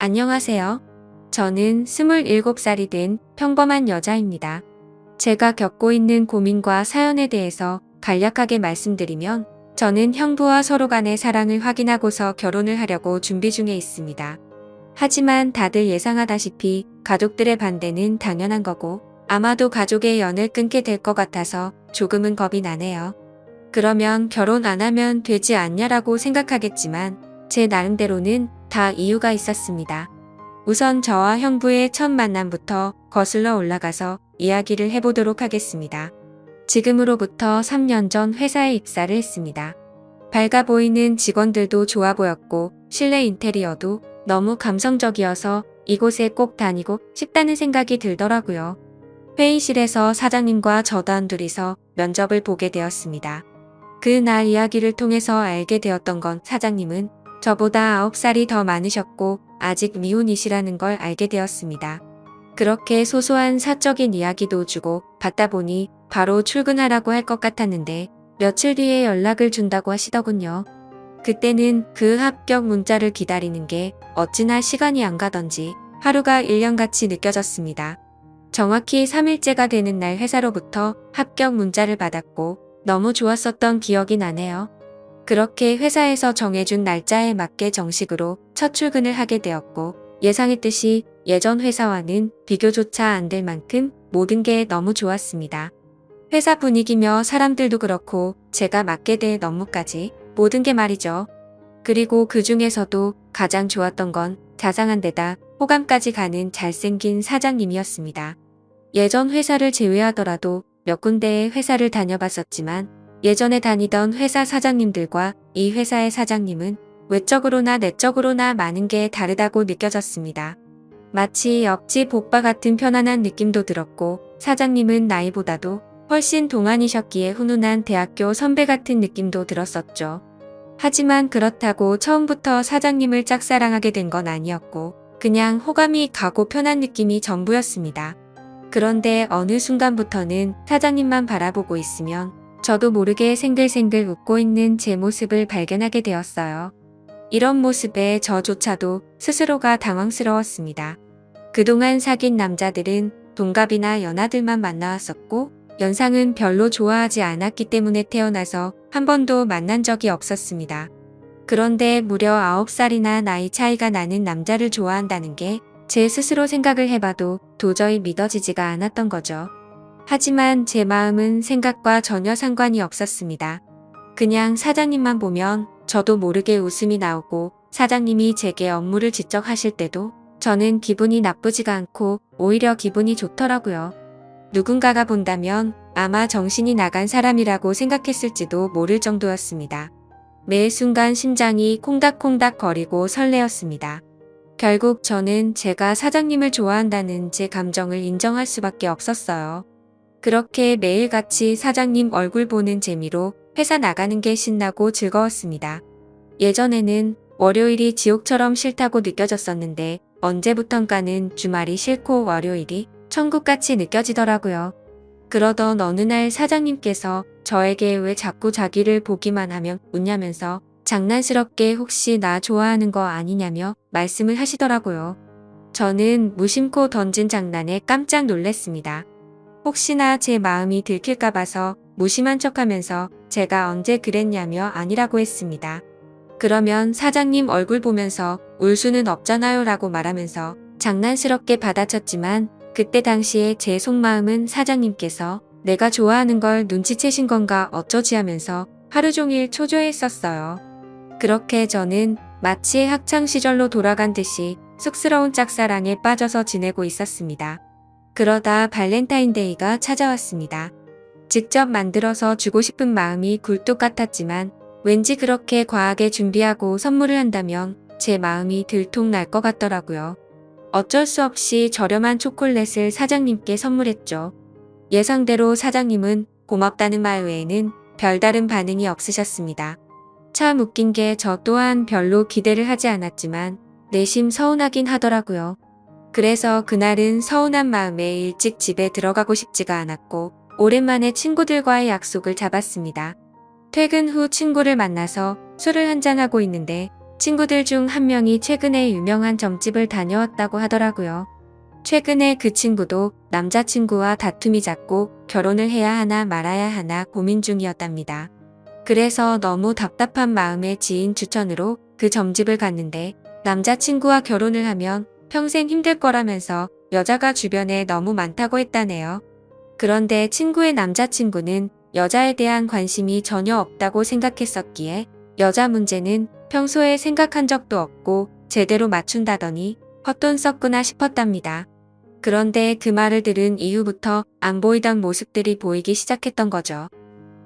안녕하세요. 저는 27살이 된 평범한 여자입니다. 제가 겪고 있는 고민과 사연에 대해서 간략하게 말씀드리면 저는 형부와 서로 간의 사랑을 확인하고서 결혼을 하려고 준비 중에 있습니다. 하지만 다들 예상하다시피 가족들의 반대는 당연한 거고 아마도 가족의 연을 끊게 될 것 같아서 조금은 겁이 나네요. 그러면 결혼 안 하면 되지 않냐라고 생각하겠지만 제 나름대로는 다 이유가 있었습니다. 우선 저와 형부의 첫 만남부터 거슬러 올라가서 이야기를 해보도록 하겠습니다. 지금으로부터 3년 전 회사에 입사를 했습니다. 밝아 보이는 직원들도 좋아 보였고 실내 인테리어도 너무 감성적이어서 이곳에 꼭 다니고 싶다는 생각이 들더라고요. 회의실에서 사장님과 저 단둘이서 면접을 보게 되었습니다. 그날 이야기를 통해서 알게 되었던 건 사장님은 저보다 9살이 더 많으셨고 아직 미혼이시라는 걸 알게 되었습니다. 그렇게 소소한 사적인 이야기도 주고 받다 보니 바로 출근하라고 할 것 같았는데 며칠 뒤에 연락을 준다고 하시더군요. 그때는 그 합격 문자를 기다리는 게 어찌나 시간이 안 가던지 하루가 1년같이 느껴졌습니다. 정확히 3일째가 되는 날 회사로부터 합격 문자를 받았고 너무 좋았었던 기억이 나네요. 그렇게 회사에서 정해준 날짜에 맞게 정식으로 첫 출근을 하게 되었고 예상했듯이 예전 회사와는 비교조차 안 될 만큼 모든 게 너무 좋았습니다. 회사 분위기며 사람들도 그렇고 제가 맡게 될 업무까지 모든 게 말이죠. 그리고 그 중에서도 가장 좋았던 건 자상한 데다 호감까지 가는 잘생긴 사장님이었습니다. 예전 회사를 제외하더라도 몇 군데의 회사를 다녀봤었지만 예전에 다니던 회사 사장님들과 이 회사의 사장님은 외적으로나 내적으로나 많은 게 다르다고 느껴졌습니다. 마치 옆집 오빠 같은 편안한 느낌도 들었고 사장님은 나이보다도 훨씬 동안이셨기에 훈훈한 대학교 선배 같은 느낌도 들었었죠. 하지만 그렇다고 처음부터 사장님을 짝사랑하게 된 건 아니었고 그냥 호감이 가고 편한 느낌이 전부였습니다. 그런데 어느 순간부터는 사장님만 바라보고 있으면 저도 모르게 생글생글 웃고 있는 제 모습을 발견하게 되었어요. 이런 모습에 저조차도 스스로가 당황스러웠습니다. 그동안 사귄 남자들은 동갑이나 연하들만 만나왔었고 연상은 별로 좋아하지 않았기 때문에 태어나서 한 번도 만난 적이 없었습니다. 그런데 무려 9살이나 나이 차이가 나는 남자를 좋아한다는 게 제 스스로 생각을 해봐도 도저히 믿어지지가 않았던 거죠. 하지만 제 마음은 생각과 전혀 상관이 없었습니다. 그냥 사장님만 보면 저도 모르게 웃음이 나오고 사장님이 제게 업무를 지적하실 때도 저는 기분이 나쁘지가 않고 오히려 기분이 좋더라고요. 누군가가 본다면 아마 정신이 나간 사람이라고 생각했을지도 모를 정도였습니다. 매 순간 심장이 콩닥콩닥 거리고 설레었습니다. 결국 저는 제가 사장님을 좋아한다는 제 감정을 인정할 수밖에 없었어요. 그렇게 매일같이 사장님 얼굴 보는 재미로 회사 나가는 게 신나고 즐거웠습니다. 예전에는 월요일이 지옥처럼 싫다고 느껴졌었는데 언제부턴가는 주말이 싫고 월요일이 천국같이 느껴지더라고요. 그러던 어느 날 사장님께서 저에게 왜 자꾸 자기를 보기만 하면 웃냐면서 장난스럽게 혹시 나 좋아하는 거 아니냐며 말씀을 하시더라고요. 저는 무심코 던진 장난에 깜짝 놀랐습니다. 혹시나 제 마음이 들킬까 봐서 무심한 척하면서 제가 언제 그랬냐며 아니라고 했습니다. 그러면 사장님 얼굴 보면서 울 수는 없잖아요 라고 말하면서 장난스럽게 받아쳤지만 그때 당시에 제 속마음은 사장님께서 내가 좋아하는 걸 눈치채신 건가 어쩌지 하면서 하루 종일 초조했었어요. 그렇게 저는 마치 학창시절로 돌아간 듯이 쑥스러운 짝사랑에 빠져서 지내고 있었습니다. 그러다 발렌타인데이가 찾아왔습니다. 직접 만들어서 주고 싶은 마음이 굴뚝 같았지만 왠지 그렇게 과하게 준비하고 선물을 한다면 제 마음이 들통날 것 같더라고요. 어쩔 수 없이 저렴한 초콜릿을 사장님께 선물했죠. 예상대로 사장님은 고맙다는 말 외에는 별다른 반응이 없으셨습니다. 참 웃긴 게 저 또한 별로 기대를 하지 않았지만 내심 서운하긴 하더라고요. 그래서 그날은 서운한 마음에 일찍 집에 들어가고 싶지가 않았고 오랜만에 친구들과의 약속을 잡았습니다. 퇴근 후 친구를 만나서 술을 한잔하고 있는데 친구들 중 한 명이 최근에 유명한 점집을 다녀왔다고 하더라고요. 최근에 그 친구도 남자친구와 다툼이 잦고 결혼을 해야 하나 말아야 하나 고민 중이었답니다. 그래서 너무 답답한 마음에 지인 추천으로 그 점집을 갔는데 남자친구와 결혼을 하면 평생 힘들 거라면서 여자가 주변에 너무 많다고 했다네요. 그런데 친구의 남자친구는 여자에 대한 관심이 전혀 없다고 생각했었기에 여자 문제는 평소에 생각한 적도 없고 제대로 맞춘다더니 헛돈 썼구나 싶었답니다. 그런데 그 말을 들은 이후부터 안 보이던 모습들이 보이기 시작했던 거죠.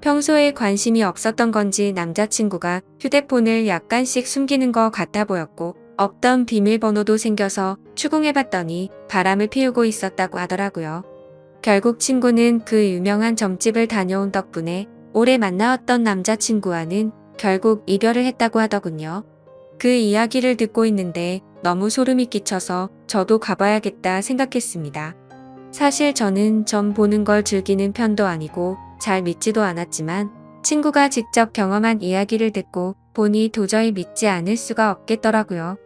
평소에 관심이 없었던 건지 남자친구가 휴대폰을 약간씩 숨기는 것 같아 보였고 없던 비밀번호도 생겨서 추궁해봤더니 바람을 피우고 있었다고 하더라고요. 결국 친구는 그 유명한 점집을 다녀온 덕분에 오래 만나왔던 남자친구와는 결국 이별을 했다고 하더군요. 그 이야기를 듣고 있는데 너무 소름이 끼쳐서 저도 가봐야겠다 생각했습니다. 사실 저는 점 보는 걸 즐기는 편도 아니고 잘 믿지도 않았지만 친구가 직접 경험한 이야기를 듣고 보니 도저히 믿지 않을 수가 없겠더라고요.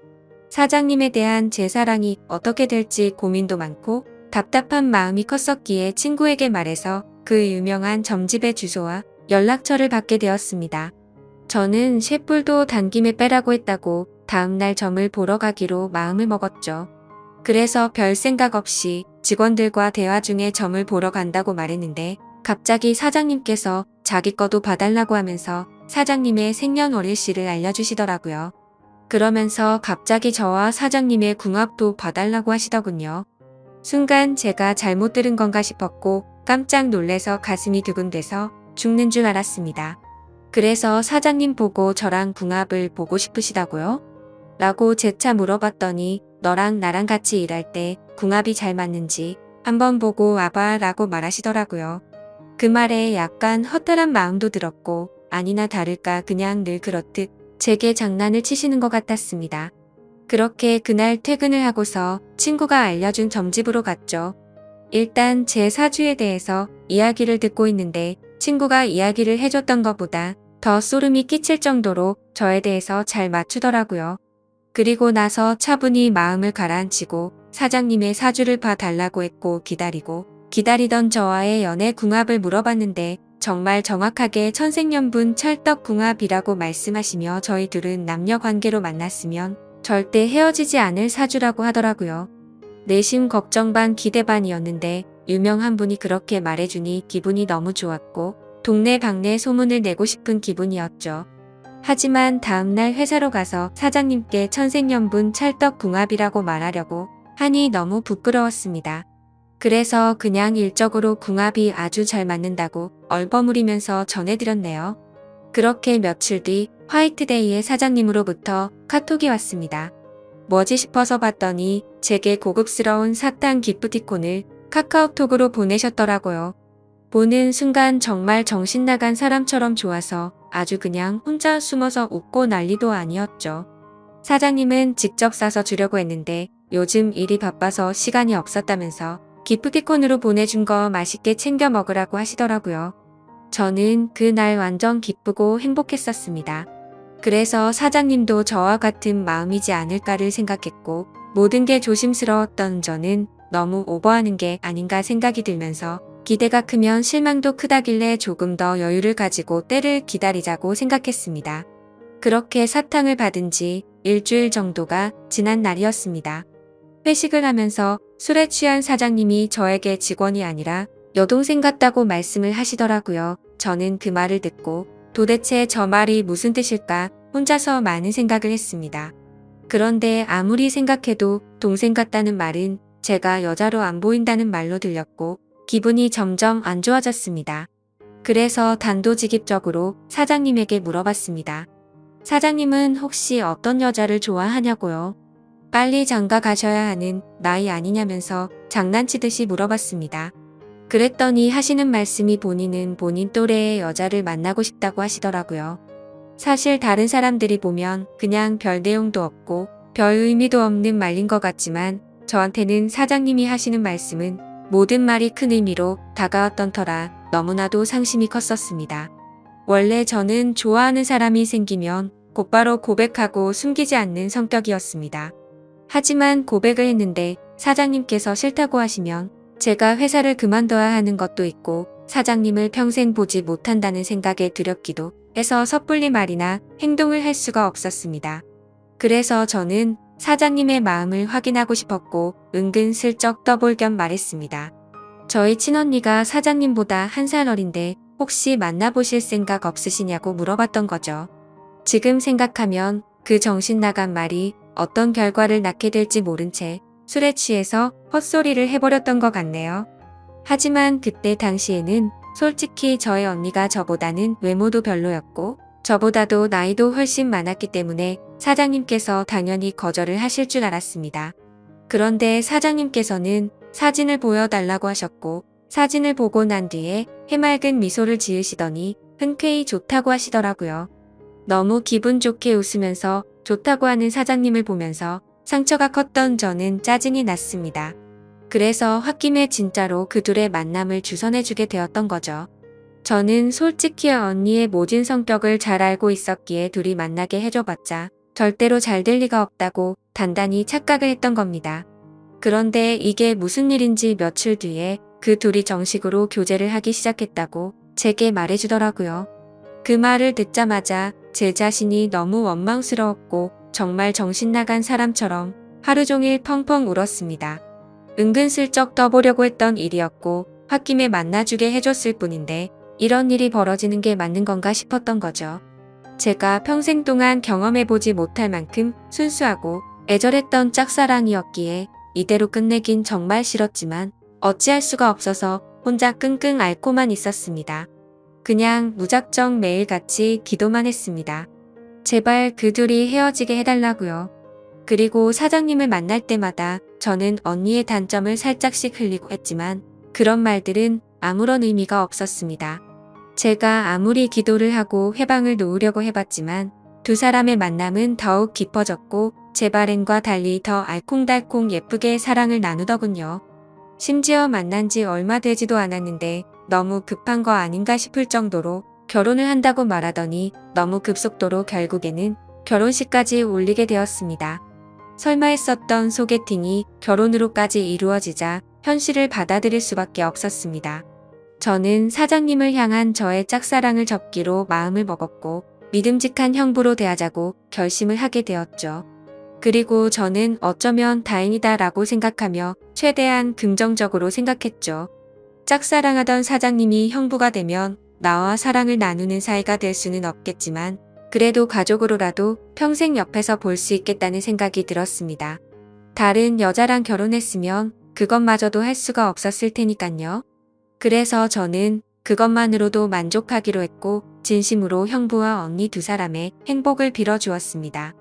사장님에 대한 제 사랑이 어떻게 될지 고민도 많고 답답한 마음이 컸었기에 친구에게 말해서 그 유명한 점집의 주소와 연락처를 받게 되었습니다. 저는 쇳불도 단김에 빼라고 했다고 다음날 점을 보러 가기로 마음을 먹었죠. 그래서 별 생각 없이 직원들과 대화 중에 점을 보러 간다고 말했는데 갑자기 사장님께서 자기 거도 봐달라고 하면서 사장님의 생년월일씨를 알려주시더라고요. 그러면서 갑자기 저와 사장님의 궁합도 봐달라고 하시더군요. 순간 제가 잘못 들은 건가 싶었고 깜짝 놀래서 가슴이 두근대서 죽는 줄 알았습니다. 그래서 사장님 보고 저랑 궁합을 보고 싶으시다고요? 라고 재차 물어봤더니 너랑 나랑 같이 일할 때 궁합이 잘 맞는지 한번 보고 와봐 라고 말하시더라고요. 그 말에 약간 허탈한 마음도 들었고 아니나 다를까 그냥 늘 그렇듯 제게 장난을 치시는 것 같았습니다. 그렇게 그날 퇴근을 하고서 친구가 알려준 점집으로 갔죠. 일단 제 사주에 대해서 이야기를 듣고 있는데 친구가 이야기를 해줬던 것보다 더 소름이 끼칠 정도로 저에 대해서 잘 맞추더라고요. 그리고 나서 차분히 마음을 가라앉히고 사장님의 사주를 봐달라고 했고 기다리던 저와의 연애 궁합을 물어봤는데 정말 정확하게 천생연분 찰떡궁합이라고 말씀하시며 저희 둘은 남녀 관계로 만났으면 절대 헤어지지 않을 사주라고 하더라고요. 내심 걱정 반 기대 반이었는데 유명한 분이 그렇게 말해주니 기분이 너무 좋았고 동네방네 소문을 내고 싶은 기분이었죠. 하지만 다음날 회사로 가서 사장님께 천생연분 찰떡궁합이라고 말하려고 하니 너무 부끄러웠습니다. 그래서 그냥 일적으로 궁합이 아주 잘 맞는다고 얼버무리면서 전해드렸네요. 그렇게 며칠 뒤 화이트데이에 사장님으로부터 카톡이 왔습니다. 뭐지 싶어서 봤더니 제게 고급스러운 사탕 기프티콘을 카카오톡으로 보내셨더라고요. 보는 순간 정말 정신나간 사람처럼 좋아서 아주 그냥 혼자 숨어서 웃고 난리도 아니었죠. 사장님은 직접 싸서 주려고 했는데 요즘 일이 바빠서 시간이 없었다면서 기프티콘으로 보내준 거 맛있게 챙겨 먹으라고 하시더라고요. 저는 그날 완전 기쁘고 행복했었습니다. 그래서 사장님도 저와 같은 마음이지 않을까를 생각했고 모든 게 조심스러웠던 저는 너무 오버하는 게 아닌가 생각이 들면서 기대가 크면 실망도 크다길래 조금 더 여유를 가지고 때를 기다리자고 생각했습니다. 그렇게 사탕을 받은 지 일주일 정도가 지난 날이었습니다. 회식을 하면서 술에 취한 사장님이 저에게 직원이 아니라 여동생 같다고 말씀을 하시더라고요. 저는 그 말을 듣고 도대체 저 말이 무슨 뜻일까 혼자서 많은 생각을 했습니다. 그런데 아무리 생각해도 동생 같다는 말은 제가 여자로 안 보인다는 말로 들렸고 기분이 점점 안 좋아졌습니다. 그래서 단도직입적으로 사장님에게 물어봤습니다. 사장님은 혹시 어떤 여자를 좋아하냐고요? 빨리 장가 가셔야 하는 나이 아니냐면서 장난치듯이 물어봤습니다. 그랬더니 하시는 말씀이 본인은 본인 또래의 여자를 만나고 싶다고 하시더라고요. 사실 다른 사람들이 보면 그냥 별 내용도 없고 별 의미도 없는 말인 것 같지만 저한테는 사장님이 하시는 말씀은 모든 말이 큰 의미로 다가왔던 터라 너무나도 상심이 컸었습니다. 원래 저는 좋아하는 사람이 생기면 곧바로 고백하고 숨기지 않는 성격이었습니다. 하지만 고백을 했는데 사장님께서 싫다고 하시면 제가 회사를 그만둬야 하는 것도 있고 사장님을 평생 보지 못한다는 생각에 두렵기도 해서 섣불리 말이나 행동을 할 수가 없었습니다. 그래서 저는 사장님의 마음을 확인하고 싶었고 은근슬쩍 떠볼 겸 말했습니다. 저희 친언니가 사장님보다 1살 어린데 혹시 만나보실 생각 없으시냐고 물어봤던 거죠. 지금 생각하면 그 정신 나간 말이 어떤 결과를 낳게 될지 모른 채 술에 취해서 헛소리를 해버렸던 것 같네요. 하지만 그때 당시에는 솔직히 저의 언니가 저보다는 외모도 별로였고 저보다도 나이도 훨씬 많았기 때문에 사장님께서 당연히 거절을 하실 줄 알았습니다. 그런데 사장님께서는 사진을 보여달라고 하셨고 사진을 보고 난 뒤에 해맑은 미소를 지으시더니 흔쾌히 좋다고 하시더라고요. 너무 기분 좋게 웃으면서 좋다고 하는 사장님을 보면서 상처가 컸던 저는 짜증이 났습니다. 그래서 홧김에 진짜로 그 둘의 만남을 주선해주게 되었던 거죠. 저는 솔직히 언니의 모진 성격을 잘 알고 있었기에 둘이 만나게 해줘봤자 절대로 잘 될 리가 없다고 단단히 착각을 했던 겁니다. 그런데 이게 무슨 일인지 며칠 뒤에 그 둘이 정식으로 교제를 하기 시작했다고 제게 말해주더라고요. 그 말을 듣자마자 제 자신이 너무 원망스러웠고 정말 정신나간 사람처럼 하루 종일 펑펑 울었습니다. 은근슬쩍 떠보려고 했던 일이었고 홧김에 만나주게 해줬을 뿐인데 이런 일이 벌어지는 게 맞는 건가 싶었던 거죠. 제가 평생 동안 경험해보지 못할 만큼 순수하고 애절했던 짝사랑이었기에 이대로 끝내긴 정말 싫었지만 어찌할 수가 없어서 혼자 끙끙 앓고만 있었습니다. 그냥 무작정 매일같이 기도만 했습니다. 제발 그 둘이 헤어지게 해달라고요. 그리고 사장님을 만날 때마다 저는 언니의 단점을 살짝씩 흘리고 했지만 그런 말들은 아무런 의미가 없었습니다. 제가 아무리 기도를 하고 해방을 놓으려고 해봤지만 두 사람의 만남은 더욱 깊어졌고 제 바램과 달리 더 알콩달콩 예쁘게 사랑을 나누더군요. 심지어 만난 지 얼마 되지도 않았는데 너무 급한 거 아닌가 싶을 정도로 결혼을 한다고 말하더니 너무 급속도로 결국에는 결혼식까지 올리게 되었습니다. 설마 했었던 소개팅이 결혼으로까지 이루어지자 현실을 받아들일 수밖에 없었습니다. 저는 사장님을 향한 저의 짝사랑을 접기로 마음을 먹었고 믿음직한 형부로 대하자고 결심을 하게 되었죠. 그리고 저는 어쩌면 다행이다라고 생각하며 최대한 긍정적으로 생각했죠. 짝사랑하던 사장님이 형부가 되면 나와 사랑을 나누는 사이가 될 수는 없겠지만 그래도 가족으로라도 평생 옆에서 볼 수 있겠다는 생각이 들었습니다. 다른 여자랑 결혼했으면 그것마저도 할 수가 없었을 테니깐요. 그래서 저는 그것만으로도 만족하기로 했고 진심으로 형부와 언니 두 사람의 행복을 빌어주었습니다.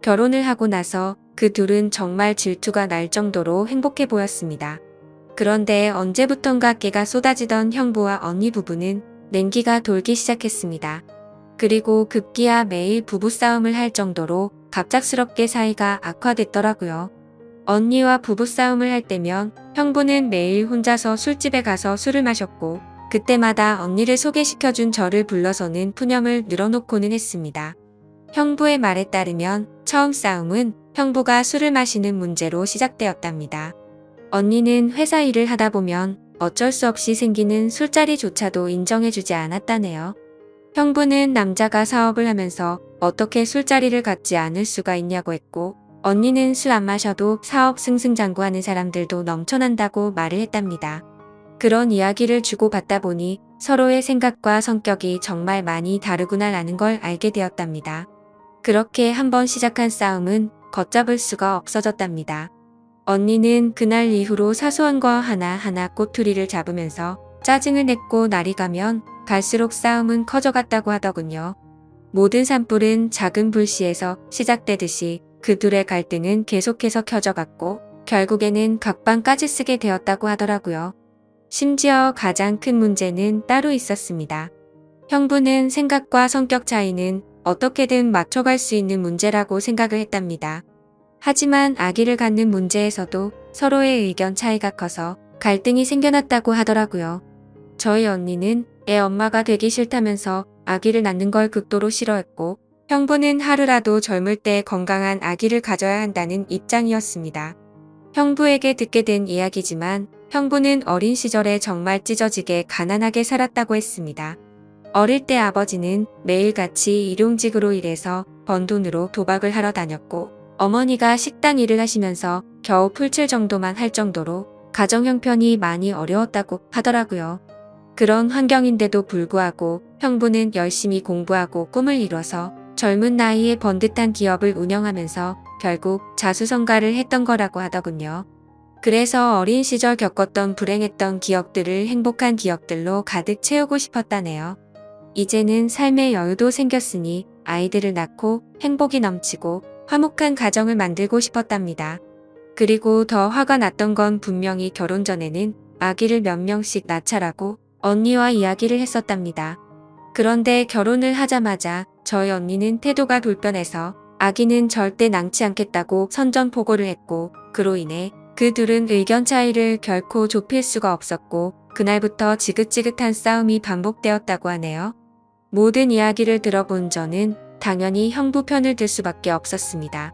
결혼을 하고 나서 그 둘은 정말 질투가 날 정도로 행복해 보였습니다. 그런데 언제부턴가 깨가 쏟아지던 형부와 언니 부부는 냉기가 돌기 시작했습니다. 그리고 급기야 매일 부부싸움을 할 정도로 갑작스럽게 사이가 악화됐더라고요. 언니와 부부싸움을 할 때면 형부는 매일 혼자서 술집에 가서 술을 마셨고 그때마다 언니를 소개시켜준 저를 불러서는 푸념을 늘어놓고는 했습니다. 형부의 말에 따르면 처음 싸움은 형부가 술을 마시는 문제로 시작되었답니다. 언니는 회사 일을 하다 보면 어쩔 수 없이 생기는 술자리조차도 인정해주지 않았다네요. 형부는 남자가 사업을 하면서 어떻게 술자리를 갖지 않을 수가 있냐고 했고 언니는 술 안 마셔도 사업 승승장구하는 사람들도 넘쳐난다고 말을 했답니다. 그런 이야기를 주고받다 보니 서로의 생각과 성격이 정말 많이 다르구나라는 걸 알게 되었답니다. 그렇게 한번 시작한 싸움은 걷잡을 수가 없어졌답니다. 언니는 그날 이후로 사소한 거 하나하나 꼬투리를 잡으면서 짜증을 냈고 날이 가면 갈수록 싸움은 커져갔다고 하더군요. 모든 산불은 작은 불씨에서 시작되듯이 그 둘의 갈등은 계속해서 켜져갔고 결국에는 각방까지 쓰게 되었다고 하더라고요. 심지어 가장 큰 문제는 따로 있었습니다. 형부는 생각과 성격 차이는 어떻게든 맞춰갈 수 있는 문제라고 생각을 했답니다. 하지만 아기를 갖는 문제에서도 서로의 의견 차이가 커서 갈등이 생겨났다고 하더라고요. 저희 언니는 애 엄마가 되기 싫다면서 아기를 낳는 걸 극도로 싫어했고 형부는 하루라도 젊을 때 건강한 아기를 가져야 한다는 입장이었습니다. 형부에게 듣게 된 이야기지만 형부는 어린 시절에 정말 찢어지게 가난하게 살았다고 했습니다. 어릴 때 아버지는 매일같이 일용직으로 일해서 번 돈으로 도박을 하러 다녔고 어머니가 식당 일을 하시면서 겨우 풀칠 정도만 할 정도로 가정 형편이 많이 어려웠다고 하더라고요. 그런 환경인데도 불구하고 형부는 열심히 공부하고 꿈을 이뤄서 젊은 나이에 번듯한 기업을 운영하면서 결국 자수성가를 했던 거라고 하더군요. 그래서 어린 시절 겪었던 불행했던 기억들을 행복한 기억들로 가득 채우고 싶었다네요. 이제는 삶의 여유도 생겼으니 아이들을 낳고 행복이 넘치고 화목한 가정을 만들고 싶었답니다. 그리고 더 화가 났던 건 분명히 결혼 전에는 아기를 몇 명씩 낳자라고 언니와 이야기를 했었답니다. 그런데 결혼을 하자마자 저희 언니는 태도가 불편해서 아기는 절대 낳지 않겠다고 선전포고를 했고 그로 인해 그 둘은 의견 차이를 결코 좁힐 수가 없었고 그날부터 지긋지긋한 싸움이 반복되었다고 하네요. 모든 이야기를 들어본 저는 당연히 형부 편을 들 수밖에 없었습니다.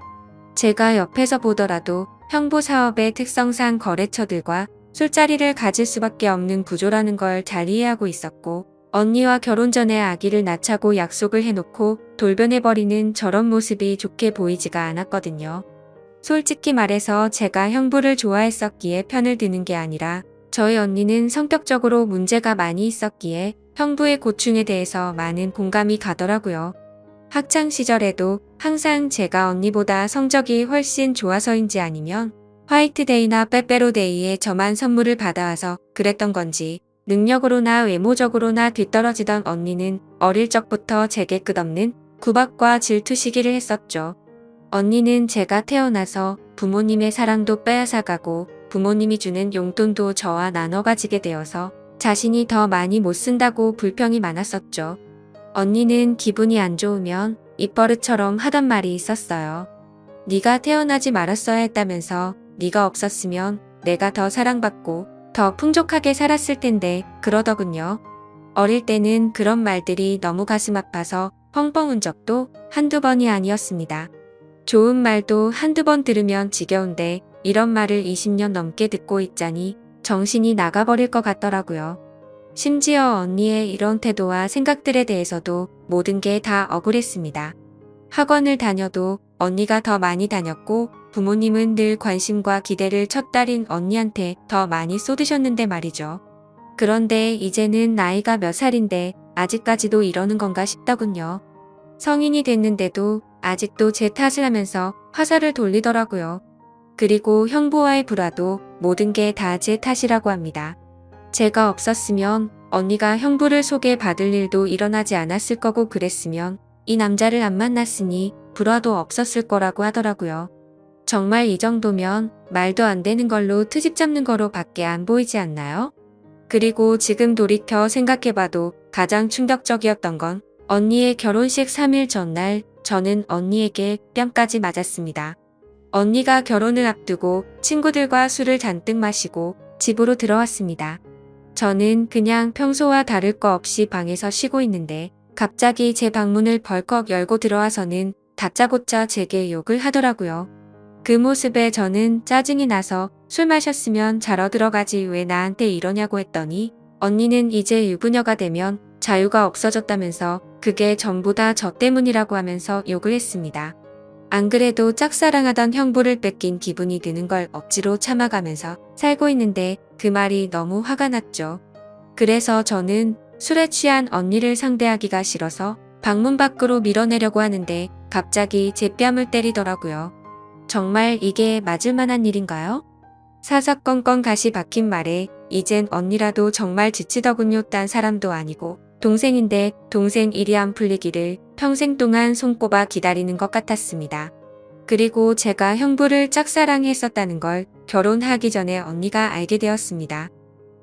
제가 옆에서 보더라도 형부 사업의 특성상 거래처들과 술자리를 가질 수밖에 없는 구조라는 걸 잘 이해하고 있었고 언니와 결혼 전에 아기를 낳자고 약속을 해놓고 돌변해버리는 저런 모습이 좋게 보이지가 않았거든요. 솔직히 말해서 제가 형부를 좋아했었기에 편을 드는 게 아니라 저희 언니는 성격적으로 문제가 많이 있었기에 형부의 고충에 대해서 많은 공감이 가더라고요. 학창 시절에도 항상 제가 언니보다 성적이 훨씬 좋아서인지 아니면 화이트데이나 빼빼로데이에 저만 선물을 받아와서 그랬던 건지 능력으로나 외모적으로나 뒤떨어지던 언니는 어릴 적부터 제게 끝없는 구박과 질투 시기를 했었죠. 언니는 제가 태어나서 부모님의 사랑도 빼앗아가고 부모님이 주는 용돈도 저와 나눠 가지게 되어서 자신이 더 많이 못 쓴다고 불평이 많았었죠. 언니는 기분이 안 좋으면 입버릇처럼 하던 말이 있었어요. 네가 태어나지 말았어야 했다면서 네가 없었으면 내가 더 사랑받고 더 풍족하게 살았을 텐데 그러더군요. 어릴 때는 그런 말들이 너무 가슴 아파서 펑펑 운 적도 한두 번이 아니었습니다. 좋은 말도 한두 번 들으면 지겨운데 이런 말을 20년 넘게 듣고 있자니 정신이 나가버릴 것 같더라고요. 심지어 언니의 이런 태도와 생각들에 대해서도 모든 게 다 억울했습니다. 학원을 다녀도 언니가 더 많이 다녔고 부모님은 늘 관심과 기대를 첫 딸인 언니한테 더 많이 쏟으셨는데 말이죠. 그런데 이제는 나이가 몇 살인데 아직까지도 이러는 건가 싶더군요. 성인이 됐는데도 아직도 제 탓을 하면서 화살을 돌리더라고요. 그리고 형부와의 불화도 모든 게 다 제 탓이라고 합니다. 제가 없었으면 언니가 형부를 소개받을 일도 일어나지 않았을 거고 그랬으면 이 남자를 안 만났으니 불화도 없었을 거라고 하더라고요. 정말 이 정도면 말도 안 되는 걸로 트집 잡는 거로 밖에 안 보이지 않나요? 그리고 지금 돌이켜 생각해봐도 가장 충격적이었던 건 언니의 결혼식 3일 전날 저는 언니에게 뺨까지 맞았습니다. 언니가 결혼을 앞두고 친구들과 술을 잔뜩 마시고 집으로 들어왔습니다. 저는 그냥 평소와 다를 거 없이 방에서 쉬고 있는데 갑자기 제 방문을 벌컥 열고 들어와서는 다짜고짜 제게 욕을 하더라고요. 그 모습에 저는 짜증이 나서 술 마셨으면 자러 들어가지 왜 나한테 이러냐고 했더니 언니는 이제 유부녀가 되면 자유가 없어졌다면서 그게 전부 다 저 때문이라고 하면서 욕을 했습니다. 안 그래도 짝사랑하던 형부를 뺏긴 기분이 드는 걸 억지로 참아가면서 살고 있는데 그 말이 너무 화가 났죠. 그래서 저는 술에 취한 언니를 상대하기가 싫어서 방문 밖으로 밀어내려고 하는데 갑자기 제 뺨을 때리더라고요. 정말 이게 맞을 만한 일인가요? 사사건건 가시 박힌 말에 이젠 언니라도 정말 지치더군요. 딴 사람도 아니고 동생인데 동생 일이 안 풀리기를 평생 동안 손꼽아 기다리는 것 같았습니다. 그리고 제가 형부를 짝사랑했었다는 걸 결혼하기 전에 언니가 알게 되었습니다.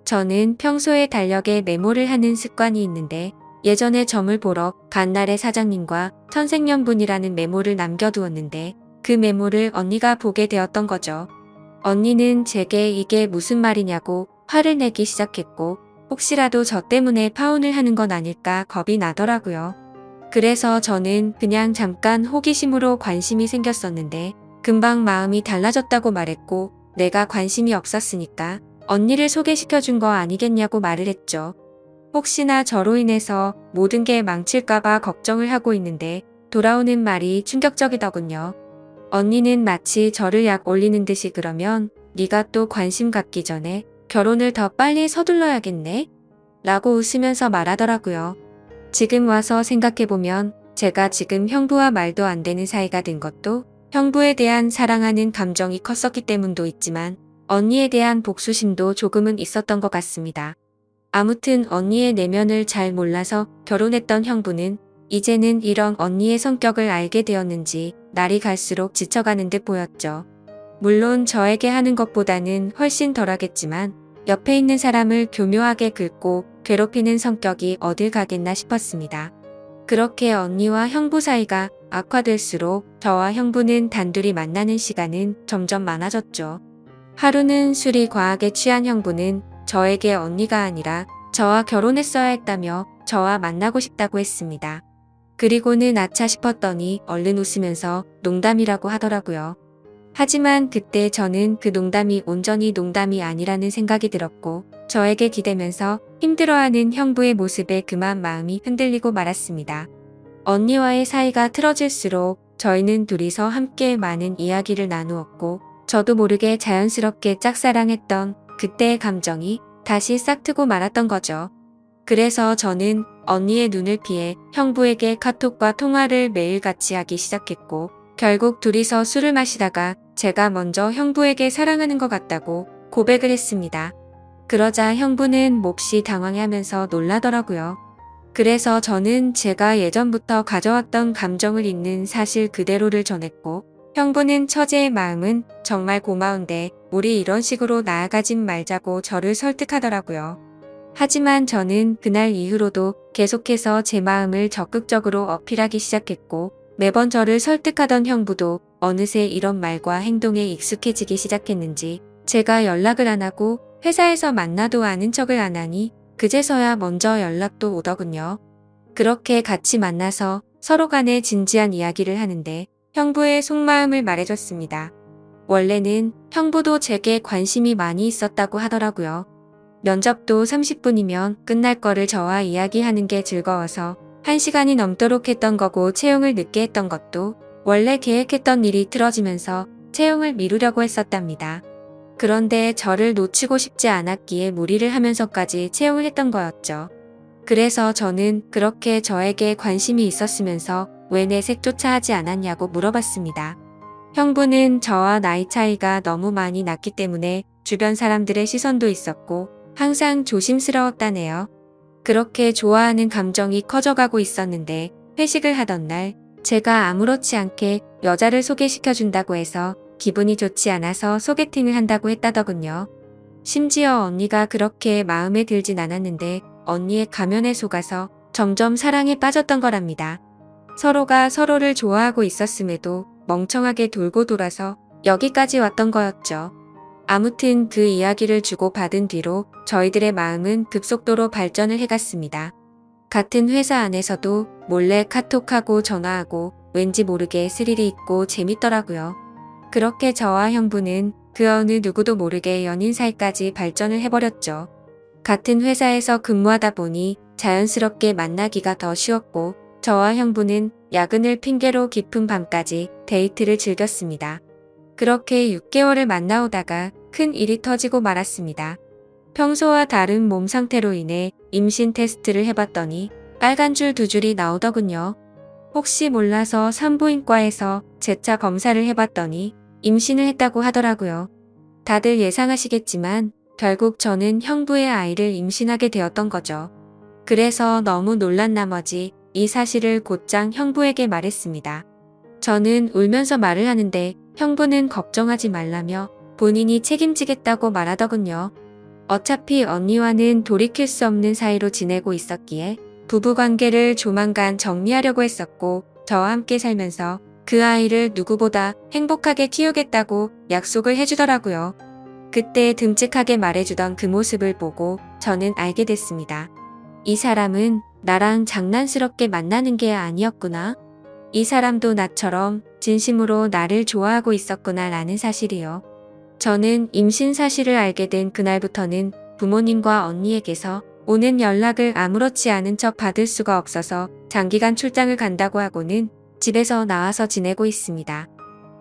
저는 평소에 달력에 메모를 하는 습관이 있는데 예전에 점을 보러 간 날에 사장님과 천생연분이라는 메모를 남겨두었는데 그 메모를 언니가 보게 되었던 거죠. 언니는 제게 이게 무슨 말이냐고 화를 내기 시작했고 혹시라도 저 때문에 파혼을 하는 건 아닐까 겁이 나더라고요. 그래서 저는 그냥 잠깐 호기심으로 관심이 생겼었는데 금방 마음이 달라졌다고 말했고 내가 관심이 없었으니까 언니를 소개시켜 준 거 아니겠냐고 말을 했죠. 혹시나 저로 인해서 모든 게 망칠까봐 걱정을 하고 있는데 돌아오는 말이 충격적이더군요. 언니는 마치 저를 약 올리는 듯이 그러면 네가 또 관심 갖기 전에 결혼을 더 빨리 서둘러야겠네? 라고 웃으면서 말하더라고요. 지금 와서 생각해보면 제가 지금 형부와 말도 안 되는 사이가 된 것도 형부에 대한 사랑하는 감정이 컸었기 때문도 있지만 언니에 대한 복수심도 조금은 있었던 것 같습니다. 아무튼 언니의 내면을 잘 몰라서 결혼했던 형부는 이제는 이런 언니의 성격을 알게 되었는지 날이 갈수록 지쳐가는 듯 보였죠. 물론 저에게 하는 것보다는 훨씬 덜하겠지만 옆에 있는 사람을 교묘하게 긁고 괴롭히는 성격이 어딜 가겠나 싶었습니다. 그렇게 언니와 형부 사이가 악화될수록 저와 형부는 단둘이 만나는 시간은 점점 많아졌죠. 하루는 술이 과하게 취한 형부는 저에게 언니가 아니라 저와 결혼했어야 했다며 저와 만나고 싶다고 했습니다. 그리고는 아차 싶었더니 얼른 웃으면서 농담이라고 하더라고요. 하지만 그때 저는 그 농담이 온전히 농담이 아니라는 생각이 들었고 저에게 기대면서 힘들어하는 형부의 모습에 그만 마음이 흔들리고 말았습니다. 언니와의 사이가 틀어질수록 저희는 둘이서 함께 많은 이야기를 나누었고 저도 모르게 자연스럽게 짝사랑했던 그때의 감정이 다시 싹트고 말았던 거죠. 그래서 저는 언니의 눈을 피해 형부에게 카톡과 통화를 매일같이 하기 시작했고 결국 둘이서 술을 마시다가 제가 먼저 형부에게 사랑하는 것 같다고 고백을 했습니다. 그러자 형부는 몹시 당황해하면서 놀라더라고요. 그래서 저는 제가 예전부터 가져왔던 감정을 있는 사실 그대로를 전했고 형부는 처제의 마음은 정말 고마운데 우리 이런 식으로 나아가진 말자고 저를 설득하더라고요. 하지만 저는 그날 이후로도 계속해서 제 마음을 적극적으로 어필하기 시작했고 매번 저를 설득하던 형부도 어느새 이런 말과 행동에 익숙해지기 시작했는지 제가 연락을 안 하고 회사에서 만나도 아는 척을 안 하니 그제서야 먼저 연락도 오더군요. 그렇게 같이 만나서 서로 간에 진지한 이야기를 하는데 형부의 속마음을 말해줬습니다. 원래는 형부도 제게 관심이 많이 있었다고 하더라고요. 면접도 30분이면 끝날 거를 저와 이야기하는 게 즐거워서 1시간이 넘도록 했던 거고 채용을 늦게 했던 것도 원래 계획했던 일이 틀어지면서 채용을 미루려고 했었답니다. 그런데 저를 놓치고 싶지 않았기에 무리를 하면서까지 채용을 했던 거였죠. 그래서 저는 그렇게 저에게 관심이 있었으면서 왜 내색조차 하지 않았냐고 물어봤습니다. 형부는 저와 나이 차이가 너무 많이 났기 때문에 주변 사람들의 시선도 있었고 항상 조심스러웠다네요. 그렇게 좋아하는 감정이 커져가고 있었는데 회식을 하던 날 제가 아무렇지 않게 여자를 소개시켜준다고 해서 기분이 좋지 않아서 소개팅을 한다고 했다더군요. 심지어 언니가 그렇게 마음에 들진 않았는데 언니의 가면에 속아서 점점 사랑에 빠졌던 거랍니다. 서로가 서로를 좋아하고 있었음에도 멍청하게 돌고 돌아서 여기까지 왔던 거였죠. 아무튼 그 이야기를 주고받은 뒤로 저희들의 마음은 급속도로 발전을 해갔습니다. 같은 회사 안에서도 몰래 카톡하고 전화하고 왠지 모르게 스릴이 있고 재밌더라고요. 그렇게 저와 형부는 그 어느 누구도 모르게 연인 사이까지 발전을 해버렸죠. 같은 회사에서 근무하다 보니 자연스럽게 만나기가 더 쉬웠고 저와 형부는 야근을 핑계로 깊은 밤까지 데이트를 즐겼습니다. 그렇게 6개월을 만나오다가 큰 일이 터지고 말았습니다. 평소와 다른 몸 상태로 인해 임신 테스트를 해봤더니 빨간 줄 2줄이 나오더군요. 혹시 몰라서 산부인과에서 재차 검사를 해봤더니 임신을 했다고 하더라고요. 다들 예상하시겠지만 결국 저는 형부의 아이를 임신하게 되었던 거죠. 그래서 너무 놀란 나머지 이 사실을 곧장 형부에게 말했습니다. 저는 울면서 말을 하는데 형부는 걱정하지 말라며 본인이 책임지겠다고 말하더군요. 어차피 언니와는 돌이킬 수 없는 사이로 지내고 있었기에 부부관계를 조만간 정리하려고 했었고 저와 함께 살면서 그 아이를 누구보다 행복하게 키우겠다고 약속을 해주더라고요. 그때 듬직하게 말해주던 그 모습을 보고 저는 알게 됐습니다. 이 사람은 나랑 장난스럽게 만나는 게 아니었구나. 이 사람도 나처럼 진심으로 나를 좋아하고 있었구나 라는 사실이요. 저는 임신 사실을 알게 된 그날부터는 부모님과 언니에게서 오는 연락을 아무렇지 않은 척 받을 수가 없어서 장기간 출장을 간다고 하고는 집에서 나와서 지내고 있습니다.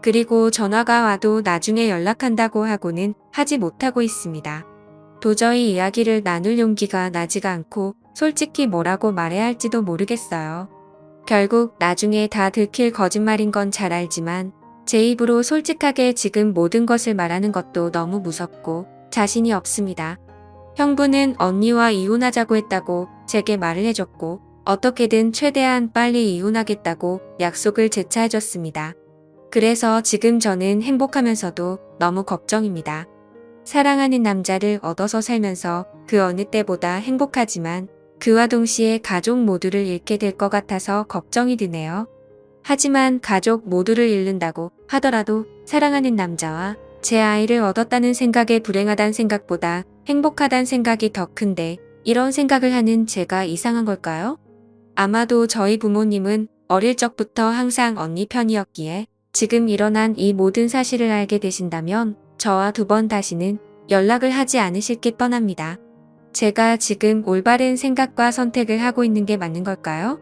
그리고 전화가 와도 나중에 연락한다고 하고는 하지 못하고 있습니다. 도저히 이야기를 나눌 용기가 나지가 않고 솔직히 뭐라고 말해야 할지도 모르겠어요. 결국 나중에 다 들킬 거짓말인 건 잘 알지만 제 입으로 솔직하게 지금 모든 것을 말하는 것도 너무 무섭고 자신이 없습니다. 형부는 언니와 이혼하자고 했다고 제게 말을 해줬고 어떻게든 최대한 빨리 이혼하겠다고 약속을 재차해줬습니다. 그래서 지금 저는 행복하면서도 너무 걱정입니다. 사랑하는 남자를 얻어서 살면서 그 어느 때보다 행복하지만 그와 동시에 가족 모두를 잃게 될 것 같아서 걱정이 드네요. 하지만 가족 모두를 잃는다고 하더라도 사랑하는 남자와 제 아이를 얻었다는 생각에 불행하단 생각보다 행복하단 생각이 더 큰데 이런 생각을 하는 제가 이상한 걸까요? 아마도 저희 부모님은 어릴 적부터 항상 언니 편이었기에 지금 일어난 이 모든 사실을 알게 되신다면 저와 두 번 다시는 연락을 하지 않으실 게 뻔합니다. 제가 지금 올바른 생각과 선택을 하고 있는 게 맞는 걸까요?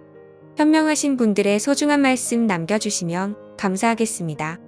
현명하신 분들의 소중한 말씀 남겨주시면 감사하겠습니다.